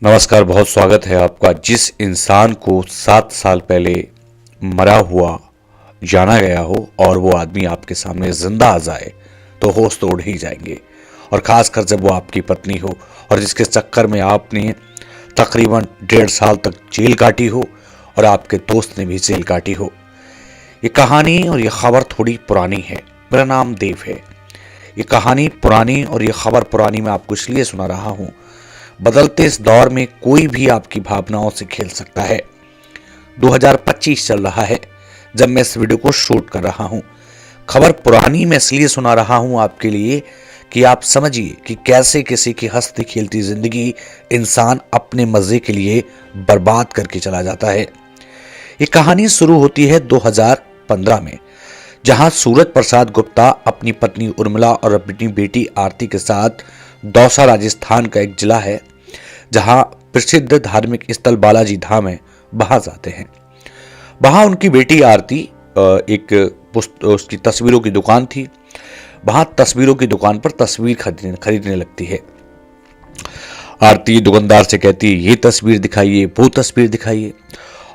नमस्कार, बहुत स्वागत है आपका। जिस इंसान को 7 साल पहले मरा हुआ जाना गया हो और वो आदमी आपके सामने जिंदा आ जाए तो होश तो उड़ ही जाएंगे। और खासकर जब वो आपकी पत्नी हो और जिसके चक्कर में आपने तकरीबन 1.5 साल तक जेल काटी हो और आपके दोस्त ने भी जेल काटी हो। ये कहानी और ये खबर थोड़ी पुरानी है। मेरा नाम देव है। ये कहानी पुरानी और ये खबर पुरानी मैं आपको इसलिए सुना रहा हूँ, बदलते इस दौर में कोई भी आपकी भावनाओं से खेल सकता है। 2025 चल रहा है जब मैं इस वीडियो को शूट कर रहा हूं। खबर पुरानी मैं इसलिए सुना रहा हूं आपके लिए कि आप समझिए कि कैसे किसी की हंसती खेलती जिंदगी इंसान अपने मजे के लिए बर्बाद करके चला जाता है। ये कहानी शुरू होती है 2015 में, जहां सूरज प्रसाद गुप्ता अपनी पत्नी उर्मिला और अपनी बेटी आरती के साथ दौसा राजस्थान का एक जिला है जहां प्रसिद्ध धार्मिक स्थल बालाजी धाम है, वहां जाते हैं। वहां उनकी बेटी आरती उसकी तस्वीरों की दुकान थी। वहां तस्वीरों की दुकान पर तस्वीर खरीदने लगती है। आरती दुकानदार से कहती है ये तस्वीर दिखाइए, वो तस्वीर दिखाइए।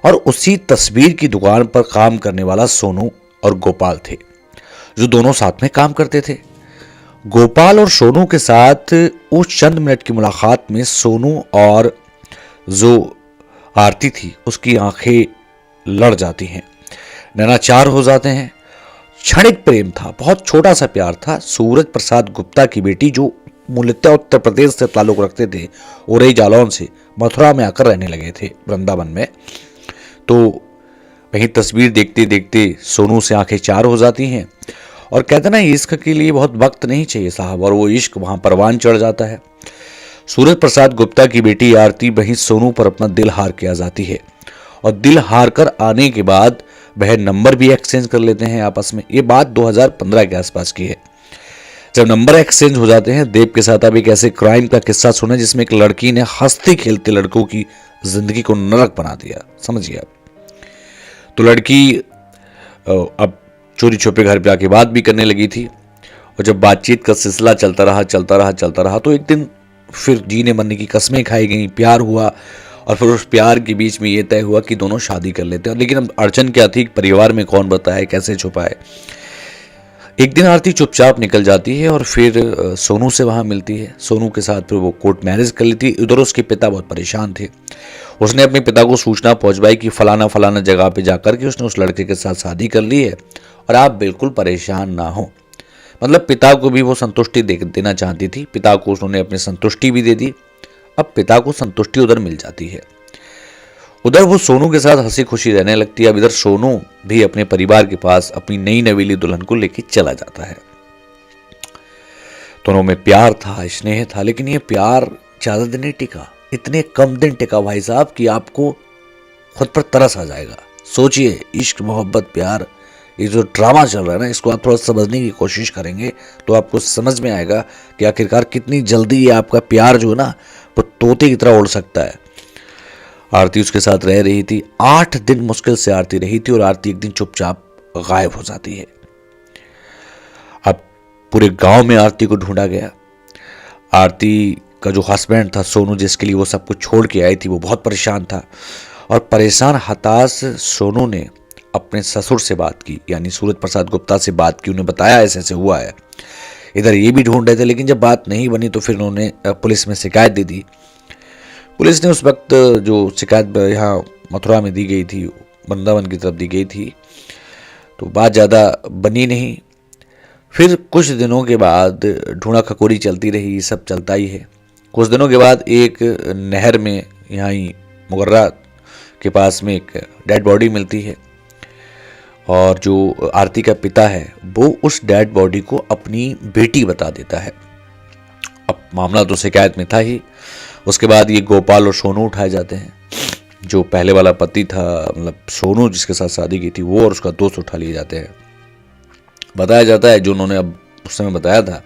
और उसी तस्वीर की दुकान पर काम करने वाला सोनू और गोपाल थे, जो दोनों साथ में काम करते थे। गोपाल और सोनू के साथ उस चंद मिनट की मुलाकात में सोनू और जो आरती थी उसकी आंखें लड़ जाती हैं, नैनाचार हो जाते हैं। क्षणिक प्रेम था, बहुत छोटा सा प्यार था। सूरज प्रसाद गुप्ता की बेटी, जो मूलतः उत्तर प्रदेश से ताल्लुक रखते थे, उरई जालौन से मथुरा में आकर रहने लगे थे, वृंदावन में। तो वही तस्वीर देखते देखते सोनू से आंखें चार हो जाती हैं और कहते ना, इश्क के लिए बहुत वक्त नहीं चाहिए साहब, और वो इश्क वहां परवान चढ़ जाता है। सूरज प्रसाद गुप्ता की बेटी आरती वहीं सोनू पर अपना दिल हार के आ जाती है और दिल हार कर आने के बाद वह नंबर भी एक्सचेंज कर लेते हैं आपस में। ये बात 2015 के आसपास की है। जब नंबर एक्सचेंज हो जाते हैं, देव के साथ अब एक ऐसे क्राइम का किस्सा सुना जिसमें एक लड़की ने हंसते खेलते लड़कों की जिंदगी को नरक बना दिया, समझिए आप। तो लड़की अब चोरी छुपे घर पे आके बात भी करने लगी थी और जब बातचीत का सिलसिला चलता रहा तो एक दिन फिर जीने मरने की कस्में खाई गई, प्यार हुआ और फिर उस प्यार के बीच में ये तय हुआ कि दोनों शादी कर लेते हैं। लेकिन अब अड़चन क्या थी, परिवार में कौन बताए, कैसे छुपाए। एक दिन आरती चुपचाप निकल जाती है और फिर सोनू से वहां मिलती है। सोनू के साथ फिर वो कोर्ट मैरिज कर लेती है। उधर उसके पिता बहुत परेशान थे। उसने अपने पिता को सूचना पहुंचवाई कि फलाना फलाना जगह पे जाकर के उसने उस लड़के के साथ शादी कर ली है और आप बिल्कुल परेशान ना हो। मतलब पिता को भी वो संतुष्टि देना चाहती थी। पिता को उन्होंने अपनी संतुष्टि भी दे दी। अब पिता को संतुष्टि उधर मिल जाती है, उधर वो सोनू के साथ हंसी खुशी रहने लगती है। अब इधर सोनू भी अपने परिवार के पास अपनी नई नवेली दुल्हन को लेकर चला जाता है। दोनों में प्यार था, स्नेह था, लेकिन ये प्यार ज्यादा दिन नहीं टिका। इतने कम दिन टिका भाई साहब कि आपको खुद पर तरस आ जाएगा। सोचिए, इश्क मोहब्बत प्यार, ये जो ड्रामा चल रहा है ना, इसको आप थोड़ा समझने की कोशिश करेंगे तो आपको समझ में आएगा कि आखिरकार कितनी जल्दी ये आपका प्यार जो है ना वो तोते की तरह उड़ सकता है। आरती उसके साथ रह रही थी। 8 दिन मुश्किल से आरती रही थी और आरती एक दिन चुपचाप गायब हो जाती है। अब पूरे गांव में आरती को ढूंढा गया। आरती का जो हस्बैंड था सोनू, जिसके लिए वो सब कुछ छोड़ के आई थी, वो बहुत परेशान था और परेशान हताश सोनू ने अपने ससुर से बात की, यानी सूरज प्रसाद गुप्ता से बात की। उन्हें बताया ऐसे ऐसे हुआ है। इधर ये भी ढूंढ रहे थे, लेकिन जब बात नहीं बनी तो फिर उन्होंने पुलिस में शिकायत दे दी। पुलिस ने उस वक्त जो शिकायत यहाँ मथुरा में दी गई थी, वृंदावन की तरफ दी गई थी, तो बात ज़्यादा बनी नहीं। फिर कुछ दिनों के बाद ढूंढा खकोरी चलती रही, सब चलता ही है। कुछ दिनों के बाद एक नहर में यहाँ ही मुगर्रा के पास में एक डेड बॉडी मिलती है और जो आरती का पिता है वो उस डेड बॉडी को अपनी बेटी बता देता है। अब मामला तो शिकायत में था ही। उसके बाद ये गोपाल और सोनू उठाए जाते हैं। जो पहले वाला पति था, मतलब सोनू जिसके साथ शादी की थी, वो और उसका दोस्त उठा लिए जाते हैं। बताया जाता है, जो उन्होंने अब उस समय बताया था,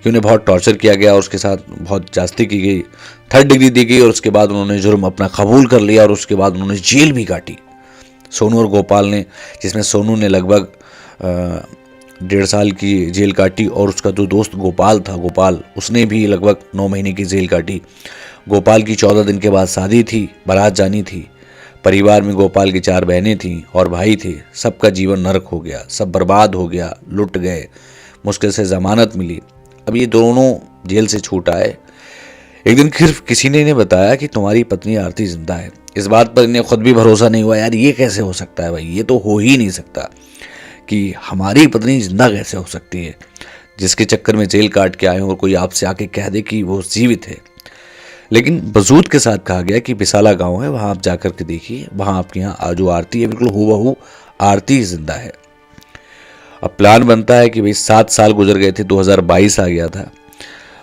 कि उन्हें बहुत टॉर्चर किया गया और उसके साथ बहुत जास्ती की गई, 3rd डिग्री दी गई और उसके बाद उन्होंने जुर्म अपना कबूल कर लिया और उसके बाद उन्होंने जेल भी काटी, सोनू और गोपाल ने। जिसमें सोनू ने लगभग 1.5 साल की जेल काटी और उसका जो दोस्त गोपाल था, गोपाल, उसने भी लगभग 9 महीने की जेल काटी। गोपाल की 14 दिन के बाद शादी थी, बारात जानी थी। परिवार में गोपाल की 4 बहनें थीं और भाई थे। सबका जीवन नरक हो गया, सब बर्बाद हो गया, लुट गए। मुश्किल से जमानत मिली। अब ये दोनों जेल से छूट आए। एक दिन फिर किसी ने इन्हें बताया कि तुम्हारी पत्नी आरती जिंदा है। इस बात पर इन्हें खुद भी भरोसा नहीं हुआ, यार ये कैसे हो सकता है भाई, ये तो हो ही नहीं सकता कि हमारी पत्नी जिंदा कैसे हो सकती है, जिसके चक्कर में जेल काट के आए और कोई आपसे आके कह दे कि वो जीवित है। लेकिन वजूद के साथ कहा गया कि बिसाला गांव है, वहां आप जाकर के देखिए, वहां आपके यहाँ जो आरती है बिल्कुल हूबहू आरती जिंदा है। अब प्लान बनता है कि भाई 7 साल गुजर गए थे, 2022 आ गया था।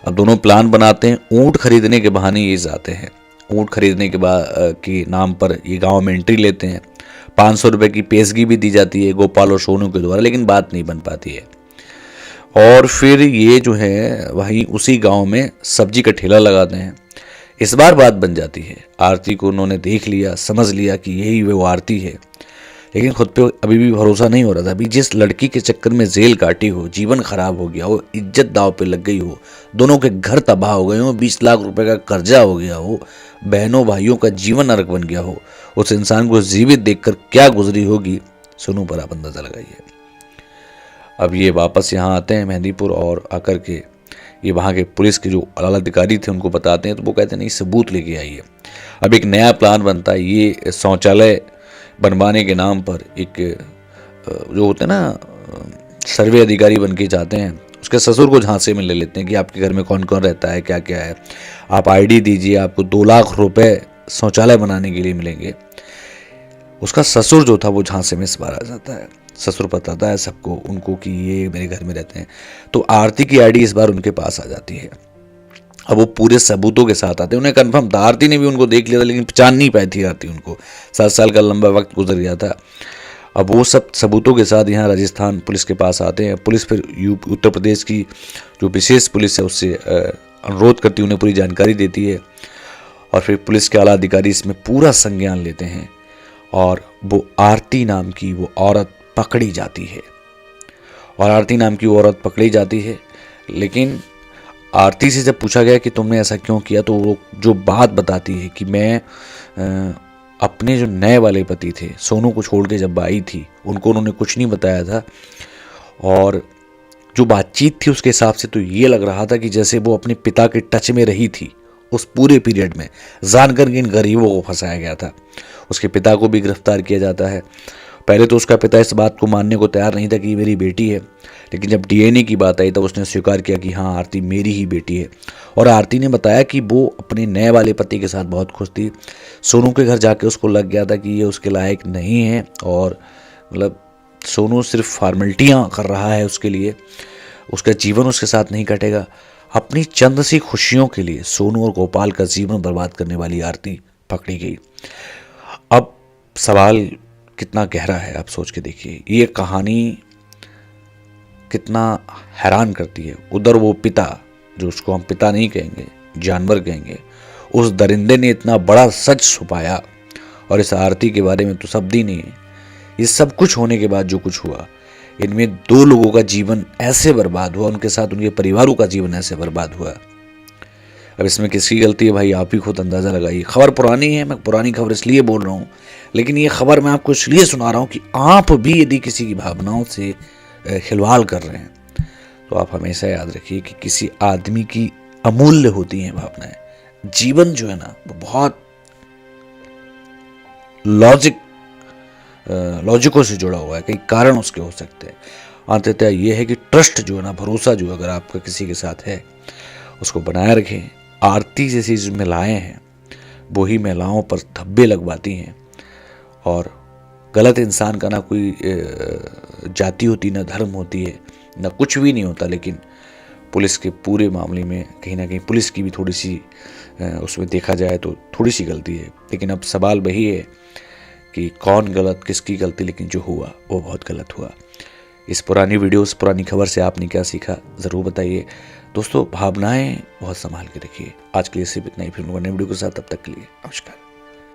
अब दोनों प्लान बनाते हैं, ऊँट खरीदने के बहाने ये जाते हैं। ऊँट खरीदने के नाम पर ये गांव में एंट्री लेते हैं। 500 रुपये की पेशगी भी दी जाती है गोपाल और सोनू के द्वारा, लेकिन बात नहीं बन पाती है। और फिर ये जो है वहीं उसी गांव में सब्जी का ठेला लगाते हैं। इस बार बात बन जाती है। आरती को उन्होंने देख लिया, समझ लिया कि यही वो आरती है, लेकिन खुद पे अभी भी भरोसा नहीं हो रहा था। अभी जिस लड़की के चक्कर में जेल काटी हो, जीवन खराब हो गया हो, इज्जत दाव पे लग गई हो, दोनों के घर तबाह हो गए हो, 20 लाख रुपए का कर्जा हो गया हो, बहनों भाइयों का जीवन नरक बन गया हो, उस इंसान को जीवित देखकर क्या गुजरी होगी, सोनू पर आप अंदाजा लगाइए। अब ये वापस यहाँ आते हैं मेहंदीपुर, और आकर के ये वहाँ के पुलिस के जो आला अधिकारी थे उनको बताते हैं, तो वो कहते हैं नहीं सबूत लेके आइए। अब एक नया प्लान बनता है। ये शौचालय बनवाने के नाम पर एक जो होते हैं ना सर्वे अधिकारी बन के जाते हैं, उसके ससुर को झांसे में ले लेते हैं कि आपके घर में कौन कौन रहता है, क्या क्या है, आप आईडी दीजिए, आपको 2 लाख रुपए शौचालय बनाने के लिए मिलेंगे। उसका ससुर जो था वो झांसे में सवार आ जाता है। ससुर बताता है सबको उनको कि ये मेरे घर में रहते हैं। तो आरती की आईडी इस बार उनके पास आ जाती है। अब वो पूरे सबूतों के साथ आते हैं। उन्हें कन्फर्म था, आरती ने भी उनको देख लिया था, लेकिन पहचान नहीं पाई थी आरती उनको। 7 साल का लंबा वक्त गुजर गया था। अब वो सब सबूतों के साथ यहाँ राजस्थान पुलिस के पास आते हैं। पुलिस फिर उत्तर प्रदेश की जो विशेष पुलिस है उससे अनुरोध करती है, उन्हें पूरी जानकारी देती है, और फिर पुलिस के आला अधिकारी इसमें पूरा संज्ञान लेते हैं, और वो आरती नाम की वो औरत पकड़ी जाती है। और आरती नाम की वो औरत पकड़ी जाती है, लेकिन आरती से जब पूछा गया कि तुमने ऐसा क्यों किया, तो वो जो बात बताती है कि मैं अपने जो नए वाले पति थे सोनू को छोड़ के जब आई थी, उनको उन्होंने कुछ नहीं बताया था, और जो बातचीत थी उसके हिसाब से तो ये लग रहा था कि जैसे वो अपने पिता के टच में रही थी उस पूरे पीरियड में, जानकर कि इन गरीबों को फंसाया गया था। उसके पिता को भी गिरफ्तार किया जाता है। पहले तो उसका पिता इस बात को मानने को तैयार नहीं था कि ये मेरी बेटी है, लेकिन जब डीएनए की बात आई तब उसने स्वीकार किया कि हाँ आरती मेरी ही बेटी है। और आरती ने बताया कि वो अपने नए वाले पति के साथ बहुत खुश थी। सोनू के घर जाके उसको लग गया था कि ये उसके लायक नहीं है, और मतलब सोनू सिर्फ फॉर्मेलिटियाँ कर रहा है उसके लिए, उसका जीवन उसके साथ नहीं कटेगा। अपनी चंद सी खुशियों के लिए सोनू और गोपाल का जीवन बर्बाद करने वाली आरती पकड़ी गई। अब सवाल कितना गहरा है आप सोच के देखिए। ये कहानी कितना हैरान करती है। उधर वो पिता, जो उसको हम पिता नहीं कहेंगे, जानवर कहेंगे, उस दरिंदे ने इतना बड़ा सच छुपाया, और इस आरती के बारे में तो शब्द ही नहीं है। ये सब कुछ होने के बाद जो कुछ हुआ, इनमें 2 लोगों का जीवन ऐसे बर्बाद हुआ, उनके साथ उनके परिवारों का जीवन ऐसे बर्बाद हुआ। अब इसमें किसकी गलती है भाई, आप ही खुद अंदाज़ा लगाइए। खबर पुरानी है, मैं पुरानी खबर इसलिए बोल रहा हूँ, लेकिन ये खबर मैं आपको इसलिए सुना रहा हूँ कि आप भी यदि किसी की भावनाओं से खिलवाड़ कर रहे हैं, तो आप हमेशा याद रखिए कि किसी आदमी की अमूल्य होती हैं भावनाएं। जीवन जो है ना वो बहुत लॉजिकों से जुड़ा हुआ है, कई कारण उसके हो सकते हैं। अंततः ये है कि ट्रस्ट जो है ना, भरोसा जो अगर आपका किसी के साथ है, उसको बनाए रखें। आरती जैसी जो महिलाएं हैं वही महिलाओं पर धब्बे लगवाती हैं, और गलत इंसान का ना कोई जाति होती, ना धर्म होती है, ना कुछ भी नहीं होता। लेकिन पुलिस के पूरे मामले में कहीं ना कहीं पुलिस की भी थोड़ी सी उसमें देखा जाए तो थोड़ी सी गलती है। लेकिन अब सवाल वही है कि कौन गलत, किसकी गलती, लेकिन जो हुआ वो बहुत गलत हुआ। इस पुरानी वीडियो, इस पुरानी खबर से आपने क्या सीखा ज़रूर बताइए। दोस्तों भावनाएं बहुत संभाल के रखिए। आज के लिए सिर्फ इतना ही, फिर नए वीडियो के साथ, तब तक के लिए नमस्कार।